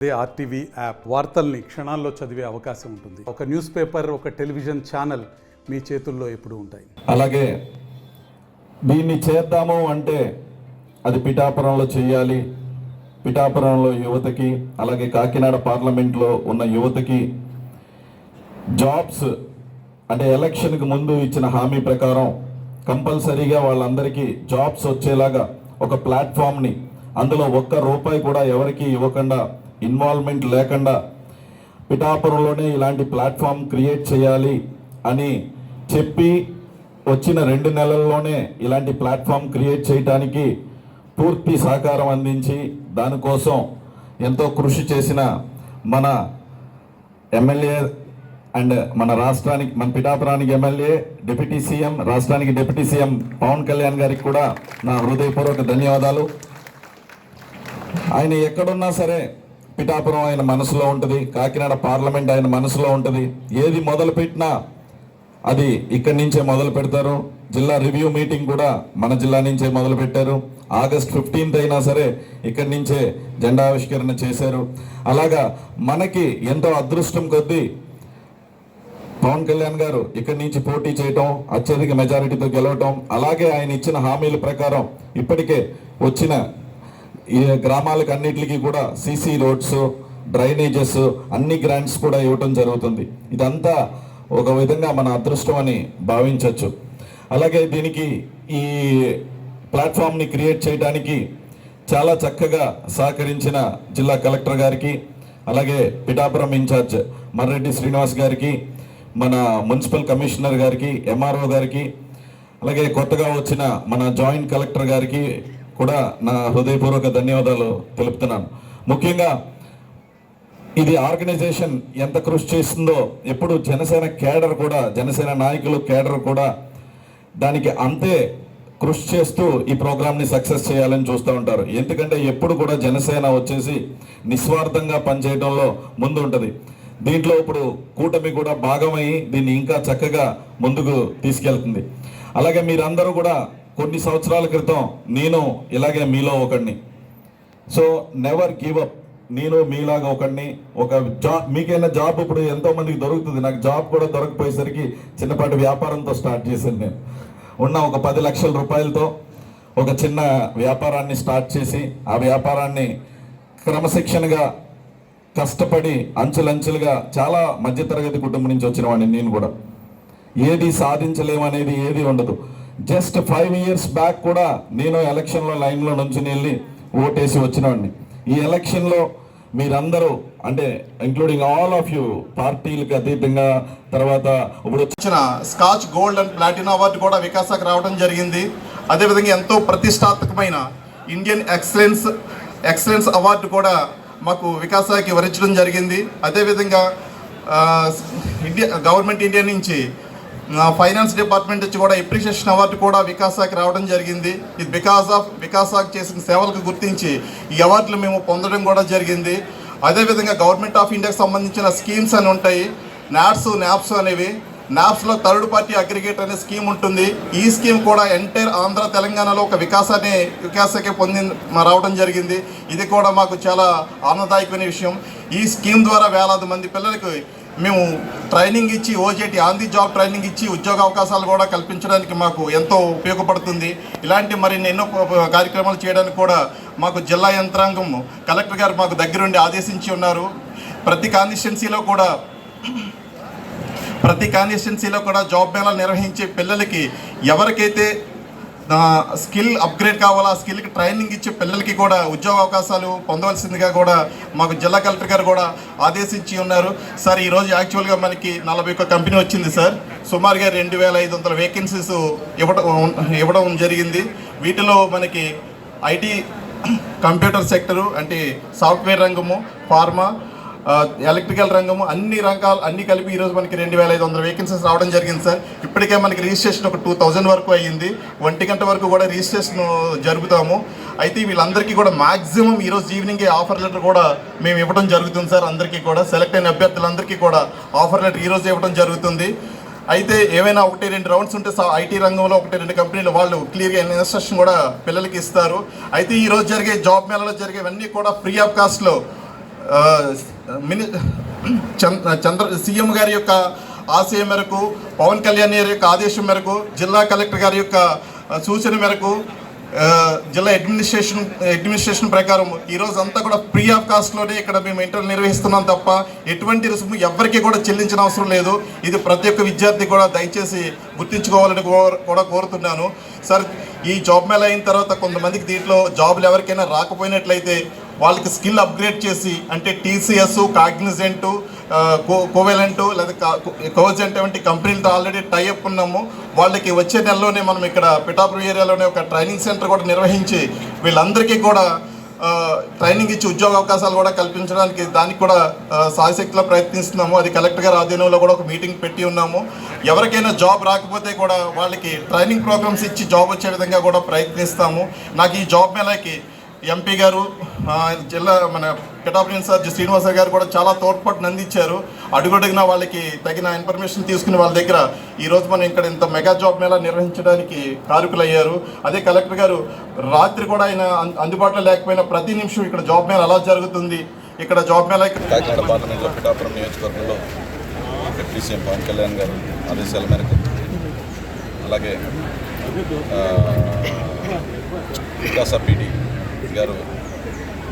RTV app వార్తల్ని క్షణాల్లో చదివే అవకాశం ఉంటుంది. ఒక న్యూస్ పేపర్, ఒక టెలివిజన్ ఛానల్ మీ చేతుల్లో ఎప్పుడూ ఉంటాయి. అలాగే దీన్ని చేద్దాము అంటే అది పిఠాపురంలో చేయాలి. పిఠాపురంలో యువతకి, అలాగే కాకినాడ పార్లమెంట్లో ఉన్న యువతకి జాబ్స్ అంటే ఎలక్షన్కి ముందు ఇచ్చిన హామీ ప్రకారం కంపల్సరీగా వాళ్ళందరికీ జాబ్స్ వచ్చేలాగా ఒక ప్లాట్ఫామ్ని, అందులో ఒక్క రూపాయి కూడా ఎవరికి ఇవ్వకుండా, ఇన్వాల్వ్మెంట్ లేకుండా పిఠాపురంలోనే ఇలాంటి ప్లాట్ఫామ్ క్రియేట్ చేయాలి అని చెప్పి వచ్చిన 2 నెలల్లోనే ఇలాంటి ప్లాట్ఫామ్ క్రియేట్ చేయడానికి పూర్తి సహకారం అందించి దానికోసం ఎంతో కృషి చేసిన మన ఎమ్మెల్యే అండ్ మన రాష్ట్రానికి, మన పిఠాపురానికి ఎమ్మెల్యే, డిప్యూటీ సీఎం, రాష్ట్రానికి డిప్యూటీ సీఎం పవన్ కళ్యాణ్ గారికి కూడా నా హృదయపూర్వక ధన్యవాదాలు. ఆయన ఎక్కడున్నా సరే పిఠాపురం ఆయన మనసులో ఉంటుంది, కాకినాడ పార్లమెంట్ ఆయన మనసులో ఉంటుంది. ఏది మొదలు పెట్టినా అది ఇక్కడి నుంచే మొదలు పెడతారు. జిల్లా రివ్యూ మీటింగ్ కూడా మన జిల్లా నుంచే మొదలు పెట్టారు. ఆగస్ట్ 15th అయినా సరే ఇక్కడి నుంచే జెండా ఆవిష్కరణ చేశారు. అలాగా మనకి ఎంతో అదృష్టం కొద్దీ పవన్ కళ్యాణ్ గారు ఇక్కడి నుంచి పోటీ చేయటం, అత్యధిక మెజారిటీతో గెలవటం, అలాగే ఆయన ఇచ్చిన హామీల ప్రకారం ఇప్పటికే వచ్చిన ఈ గ్రామాలకు అన్నిటికీ కూడా సీసీ రోడ్స్, డ్రైనేజెస్, అన్ని గ్రాంట్స్ కూడా ఇవ్వటం జరుగుతుంది. ఇదంతా ఒక విధంగా మన అదృష్టం అని భావించవచ్చు. అలాగే దీనికి ఈ ప్లాట్ఫామ్ని క్రియేట్ చేయడానికి చాలా చక్కగా సహకరించిన జిల్లా కలెక్టర్ గారికి, అలాగే పిఠాపురం ఇన్ఛార్జ్ మర్రెడ్డి శ్రీనివాస్ గారికి, మన మున్సిపల్ కమిషనర్ గారికి, ఎంఆర్ఓ గారికి, అలాగే కొత్తగా వచ్చిన మన జాయింట్ కలెక్టర్ గారికి కూడా నా హృదయపూర్వక ధన్యవాదాలు తెలుపుతున్నాను. ముఖ్యంగా ఇది ఆర్గనైజేషన్ ఎంత కృషి చేస్తుందో ఎప్పుడు జనసేన కేడర్ కూడా, జనసేన నాయకులు కేడర్ కూడా దానికి అంతే కృషి చేస్తూ ఈ ప్రోగ్రామ్ని సక్సెస్ చేయాలని చూస్తూ ఉంటారు. ఎందుకంటే ఎప్పుడు కూడా జనసేన వచ్చేసి నిస్వార్థంగా పనిచేయడంలో ముందు ఉంటుంది. దీంట్లో ఇప్పుడు కూటమి కూడా భాగమై దీన్ని ఇంకా చక్కగా ముందుకు తీసుకెళ్తుంది. అలాగే మీరందరూ కూడా కొన్ని సంవత్సరాల క్రితం నేను ఇలాగే మీలో ఒకడిని. So never give up. నేను మీలాగా ఒకడిని. ఒక జాబ్, మీకైనా జాబ్ ఇప్పుడు ఎంతో మందికి దొరుకుతుంది. నాకు జాబ్ కూడా దొరకపోయేసరికి చిన్నపాటి వ్యాపారంతో స్టార్ట్ చేశాను. నేను ఉన్న ఒక 10 లక్షల రూపాయలతో ఒక చిన్న వ్యాపారాన్ని స్టార్ట్ చేసి ఆ వ్యాపారాన్ని క్రమశిక్షణగా కష్టపడి అంచెలంచెలుగా, చాలా మధ్యతరగతి కుటుంబం నుంచి వచ్చిన వాడిని నేను కూడా. ఏది సాధించలేమనేది ఏది ఉండదు. జస్ట్ 5 years బ్యాక్ కూడా నేను ఎలక్షన్లో లైన్లో నుంచి వెళ్ళి ఓటేసి వచ్చినవాడిని. ఈ ఎలక్షన్లో మీరందరూ, అంటే ఇంక్లూడింగ్ ఆల్ ఆఫ్ యూ, పార్టీలకు అతీతంగా తర్వాత ఇప్పుడు వచ్చిన scotch gold and Platina award కూడా వికాసాకు రావడం జరిగింది. అదేవిధంగా ఎంతో ప్రతిష్టాత్మకమైన ఇండియన్ ఎక్సలెన్స్ అవార్డు కూడా మాకు వికాసాకి వరించడం జరిగింది. అదేవిధంగా గవర్నమెంట్ ఇండియా నుంచి ఫైనాన్స్ డిపార్ట్మెంట్ నుంచి కూడా అప్రిషియేషన్ అవార్డు కూడా వికాసాకి రావడం జరిగింది. ఇది వికాసాకి చేసిన సేవలకు గుర్తించి ఈ అవార్డులు మేము పొందడం కూడా జరిగింది. అదేవిధంగా గవర్నమెంట్ ఆఫ్ ఇండియాకి సంబంధించిన స్కీమ్స్ అని ఉంటాయి, న్యాప్స్ అనేవి. న్యాప్స్లో థర్డ్ పార్టీ అగ్రిగేట్ అనే స్కీమ్ ఉంటుంది. ఈ స్కీమ్ కూడా ఎంటైర్ ఆంధ్ర తెలంగాణలో ఒక వికాసానికి రావడం జరిగింది. ఇది కూడా మాకు చాలా ఆనందదాయకమైన విషయం. ఈ స్కీమ్ ద్వారా వేలాది మంది పిల్లలకు మేము ట్రైనింగ్ ఇచ్చి, OJT on the job training ఇచ్చి ఉద్యోగ అవకాశాలు కూడా కల్పించడానికి మాకు ఎంతో ఉపయోగపడుతుంది. ఇలాంటి మరిన్ని ఎన్నో కార్యక్రమాలు చేయడానికి కూడా మాకు జిల్లా యంత్రాంగం, కలెక్టర్ గారు మాకు దగ్గరుండి ఆదేశించి ఉన్నారు. ప్రతి కాన్స్టిట్యున్సీలో కూడా జాబ్ మేళాలు నిర్వహించే పిల్లలకి ఎవరికైతే స్కిల్ అప్గ్రేడ్ కావాలో ఆ స్కిల్కి ట్రైనింగ్ ఇచ్చే పిల్లలకి కూడా ఉద్యోగ అవకాశాలు పొందవలసిందిగా కూడా మాకు జిల్లా కలెక్టర్ గారు కూడా ఆదేశించి ఉన్నారు. సార్, ఈరోజు యాక్చువల్గా మనకి 41 కంపెనీ వచ్చింది సార్. సుమారుగా 2500 వేకెన్సీస్ ఇవ్వడం జరిగింది. వీటిలో మనకి ఐటీ, కంప్యూటర్ సెక్టరు అంటే సాఫ్ట్వేర్ రంగము, ఫార్మా, ఎలక్ట్రికల్ రంగము, అన్ని కలిపి ఈరోజు మనకి 2500 వేకెన్సీస్ రావడం జరిగింది సార్. ఇప్పటికే మనకి రిజిస్ట్రేషన్ ఒక 2000 వరకు అయ్యింది. 1 గంట వరకు కూడా రిజిస్ట్రేషన్ జరుపుతాము. అయితే వీళ్ళందరికీ కూడా మ్యాక్సిమం ఈరోజు ఈవినింగే ఆఫర్ లెటర్ కూడా మేము ఇవ్వడం జరుగుతుంది సార్. అందరికీ కూడా సెలెక్ట్ అయిన అభ్యర్థులందరికీ కూడా ఆఫర్ లెటర్ ఈరోజు ఇవ్వడం జరుగుతుంది. అయితే ఏమైనా 1-2 రౌండ్స్ ఉంటే ఐటీ రంగంలో 1-2 కంపెనీలు వాళ్ళు క్లియర్గా ఇన్స్ట్రక్షన్ కూడా పిల్లలకి ఇస్తారు. అయితే ఈరోజు జరిగే జాబ్ మేళలో జరిగేవన్నీ కూడా ఫ్రీ ఆఫ్ కాస్ట్లో సీఎం గారి యొక్క ఆశయం మేరకు, పవన్ కళ్యాణ్ గారి యొక్క ఆదేశం మేరకు, జిల్లా కలెక్టర్ గారి యొక్క సూచన మేరకు, జిల్లా అడ్మినిస్ట్రేషన్ ప్రకారం ఈరోజు అంతా కూడా ఫ్రీ ఆఫ్ కాస్ట్లోనే ఇక్కడ మేము ఇంటర్వ్యూ నిర్వహిస్తున్నాం తప్ప ఎటువంటి రుసుము ఎవరికి కూడా చెల్లించిన అవసరం లేదు. ఇది ప్రతి ఒక్క విద్యార్థి కూడా దయచేసి గుర్తించుకోవాలని కూడా కోరుతున్నాను. సార్, ఈ జాబ్ మేళ అయిన తర్వాత కొంతమందికి దీంట్లో జాబులు ఎవరికైనా రాకపోయినట్లయితే వాళ్ళకి స్కిల్ అప్గ్రేడ్ చేసి, అంటే టీసీఎస్, కాగ్నిజెంట్, కోవెలెంట్ లేదా కోజెంట్ వంటి కంపెనీలతో ఆల్రెడీ టైఅప్ ఉన్నాము. వాళ్ళకి వచ్చే నెలలోనే మనం ఇక్కడ పిఠాపురం ఏరియాలోనే ఒక ట్రైనింగ్ సెంటర్ కూడా నిర్వహించి వీళ్ళందరికీ కూడా ట్రైనింగ్ ఇచ్చి ఉద్యోగ అవకాశాలు కూడా కల్పించడానికి దానికి కూడా సాయశక్తిలో ప్రయత్నిస్తున్నాము. అది కలెక్టర్ గారి ఆధ్వర్యంలో కూడా ఒక మీటింగ్ పెట్టి ఉన్నాము. ఎవరికైనా జాబ్ రాకపోతే కూడా వాళ్ళకి ట్రైనింగ్ ప్రోగ్రామ్స్ ఇచ్చి జాబ్ వచ్చే విధంగా కూడా ప్రయత్నిస్తాము. నాకు ఈ జాబ్ మేళకి ఎంపీ గారు, జిల్లా మన పిఠాపురం ఇన్ఛార్జ్ శ్రీనివాస గారు కూడా చాలా తోడ్పాటును అందించారు. అడుగడుగునా వాళ్ళకి తగిన ఇన్ఫర్మేషన్ తీసుకుని వాళ్ళ దగ్గర ఈరోజు మనం ఇక్కడ ఇంత మెగా జాబ్ మేళా నిర్వహించడానికి కారకులయ్యారు. అదే కలెక్టర్ గారు రాత్రి కూడా ఆయన అందుబాటులో లేకపోయినా ప్రతి నిమిషం ఇక్కడ జాబ్ మేళా అలా జరుగుతుంది. ఇక్కడ జాబ్ మేళా కాకినాడ పార్లమెంట్లో పిఠాపురం నియోజకవర్గంలో డిప్యూటీ సీఎం పవన్ కళ్యాణ్ గారు ఆదేశాల మేరకు, అలాగే వికాస పీడి గారు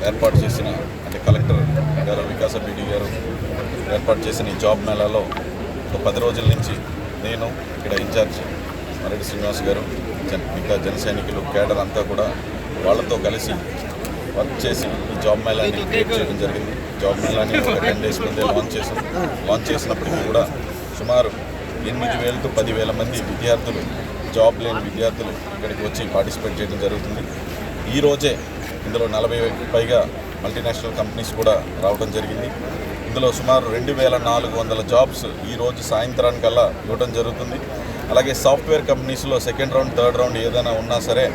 ఏర్పాటు చేసిన, అంటే కలెక్టర్ గారు వికాస పీడి గారు ఏర్పాటు చేసిన ఈ జాబ్ మేళాలో ఒక 10 రోజుల నుంచి నేను ఇక్కడ ఇన్ఛార్జ్ మరెడ్డి శ్రీనివాస్ గారు, ఇంకా జన సైనికులు కేడర్ అంతా కూడా వాళ్ళతో కలిసి వర్క్ చేసి ఈ జాబ్ మేళాని క్రియేట్ చేయడం జరిగింది. జాబ్ మేళాని ఒక 10 డేస్ ముందే లాంచ్ చేసినప్పటికీ కూడా సుమారు 8,000 to 10,000 మంది విద్యార్థులు, జాబ్ లేని విద్యార్థులు ఇక్కడికి వచ్చి పార్టిసిపేట్ చేయడం జరుగుతుంది. ఈరోజే ఇందులో 40 పైగా మల్టీనేషనల్ కంపెనీస్ కూడా రావడం జరిగింది. ఇందులో సుమారు 2,400 జాబ్స్ ఈరోజు సాయంత్రానికల్లా ఇవ్వడం జరుగుతుంది. అలాగే సాఫ్ట్వేర్ కంపెనీస్లో సెకండ్ రౌండ్, థర్డ్ రౌండ్ ఏదైనా ఉన్నా సరే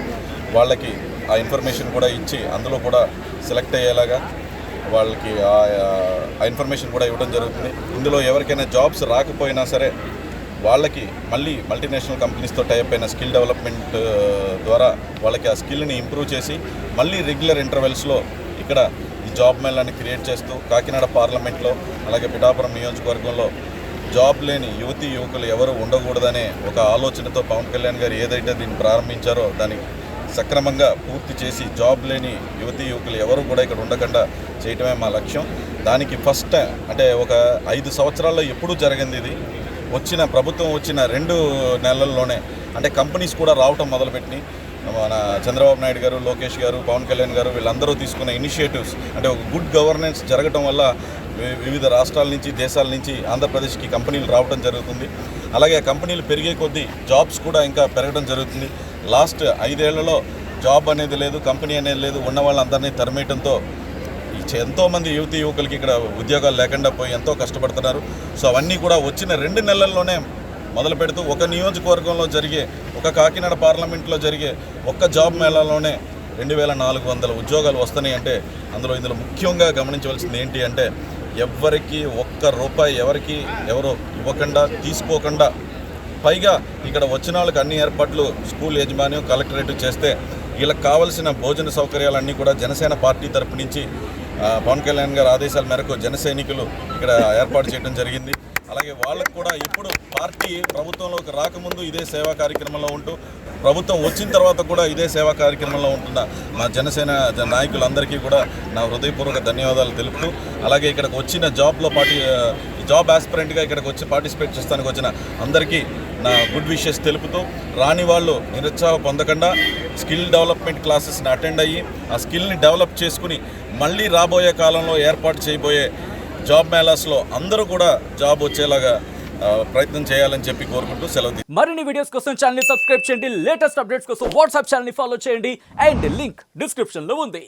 వాళ్ళకి ఆ ఇన్ఫర్మేషన్ కూడా ఇచ్చి అందులో కూడా సెలెక్ట్ అయ్యేలాగా వాళ్ళకి ఆ ఇన్ఫర్మేషన్ కూడా ఇవ్వడం జరుగుతుంది. ఇందులో ఎవరికైనా జాబ్స్ రాకపోయినా సరే వాళ్ళకి మళ్ళీ మల్టీనేషనల్ కంపెనీస్తో టైప్ అయిన స్కిల్ డెవలప్మెంట్ ద్వారా వాళ్ళకి ఆ స్కిల్ని ఇంప్రూవ్ చేసి మళ్ళీ రెగ్యులర్ ఇంటర్వెల్స్లో ఇక్కడ ఈ జాబ్ మేళాన్ని క్రియేట్ చేస్తూ కాకినాడ పార్లమెంట్లో, అలాగే పిఠాపురం నియోజకవర్గంలో జాబ్ లేని యువతీ యువకులు ఎవరు ఉండకూడదనే ఒక ఆలోచనతో పవన్ కళ్యాణ్ గారు ఏదైతే దీన్ని ప్రారంభించారో దాన్ని సక్రమంగా పూర్తి చేసి జాబ్ లేని యువతీ యువకులు ఎవరు కూడా ఇక్కడ ఉండకుండా చేయటమే మా లక్ష్యం. దానికి ఫస్ట్ అంటే ఒక 5 సంవత్సరాల్లో ఎప్పుడూ జరిగింది ఇది. ప్రభుత్వం వచ్చిన 2 నెలల్లోనే అంటే కంపెనీస్ కూడా రావటం మొదలుపెట్టి మన చంద్రబాబు నాయుడు గారు, లోకేష్ గారు, పవన్ కళ్యాణ్ గారు వీళ్ళందరూ తీసుకున్న ఇనిషియేటివ్స్, అంటే ఒక గుడ్ గవర్నెన్స్ జరగటం వల్ల వివిధ రాష్ట్రాల నుంచి, దేశాల నుంచి ఆంధ్రప్రదేశ్కి కంపెనీలు రావడం జరుగుతుంది. అలాగే కంపెనీలు పెరిగే కొద్దీ జాబ్స్ కూడా ఇంకా పెరగడం జరుగుతుంది. లాస్ట్ 5 ఏళ్లలో జాబ్ అనేది లేదు, కంపెనీ అనేది లేదు, ఉన్న వాళ్ళందరినీ తరిమేయడంతో ఎంతోమంది యువతీ యువకులకి ఇక్కడ ఉద్యోగాలు లేకుండా పోయి ఎంతో కష్టపడుతున్నారు. సో అవన్నీ కూడా వచ్చిన 2 నెలల్లోనే మొదలు పెడుతూ ఒక నియోజకవర్గంలో జరిగే, ఒక కాకినాడ పార్లమెంట్లో జరిగే ఒక్క జాబ్ మేళాలోనే 2,400 ఉద్యోగాలు వస్తున్నాయి. అంటే ఇందులో ముఖ్యంగా గమనించవలసింది ఏంటి అంటే ఎవరికి ₹1 ఎవరు ఇవ్వకుండా, తీసుకోకుండా, పైగా ఇక్కడ వచ్చిన వాళ్ళకి అన్ని ఏర్పాట్లు స్కూల్ యాజమాన్యం, కలెక్టరేట్ చేస్తే వీళ్ళకి కావాల్సిన భోజన సౌకర్యాలన్నీ కూడా జనసేన పార్టీ తరపు నుంచి పవన్ కళ్యాణ్ గారి ఆదేశాల మేరకు జన సైనికులు ఇక్కడ ఏర్పాటు చేయడం జరిగింది. అలాగే వాళ్ళకు కూడా ఇప్పుడు పార్టీ ప్రభుత్వంలోకి రాకముందు ఇదే సేవా కార్యక్రమంలో ఉంటూ, ప్రభుత్వం వచ్చిన తర్వాత కూడా ఇదే సేవా కార్యక్రమంలో ఉంటున్న మా జనసేన నాయకులందరికీ కూడా నా హృదయపూర్వక ధన్యవాదాలు తెలుపుతూ, అలాగే ఇక్కడికి వచ్చిన జాబ్ ఆస్పిరెంట్గా ఇక్కడికి వచ్చి పార్టిసిపేట్ చేస్తానికి వచ్చిన అందరికీ నా గుడ్ విషెస్ తెలుపుతూ, రాని వాళ్ళు నిరుత్సాహం పొందకుండా స్కిల్ డెవలప్మెంట్ క్లాసెస్ని అటెండ్ అయ్యి ఆ స్కిల్ని డెవలప్ చేసుకుని మళ్ళీ రాబోయే కాలంలో ఏర్పాటు చేయబోయే జాబ్ మేళాస్లో అందరూ కూడా జాబ్ వచ్చేలాగా ప్రయత్నం చేయాలని చెప్పి కోరుకుంటూ సెలవు. మరిన్ని వీడియోస్ కోసం ఛానల్ ని సబ్స్క్రైబ్ చేయండి, లేటెస్ట్ అప్డేట్స్ కోసం వాట్సాప్ ఛానల్ ని ఫాలో చేయండి అండ్ లింక్ డిస్క్రిప్షన్ లో ఉంది.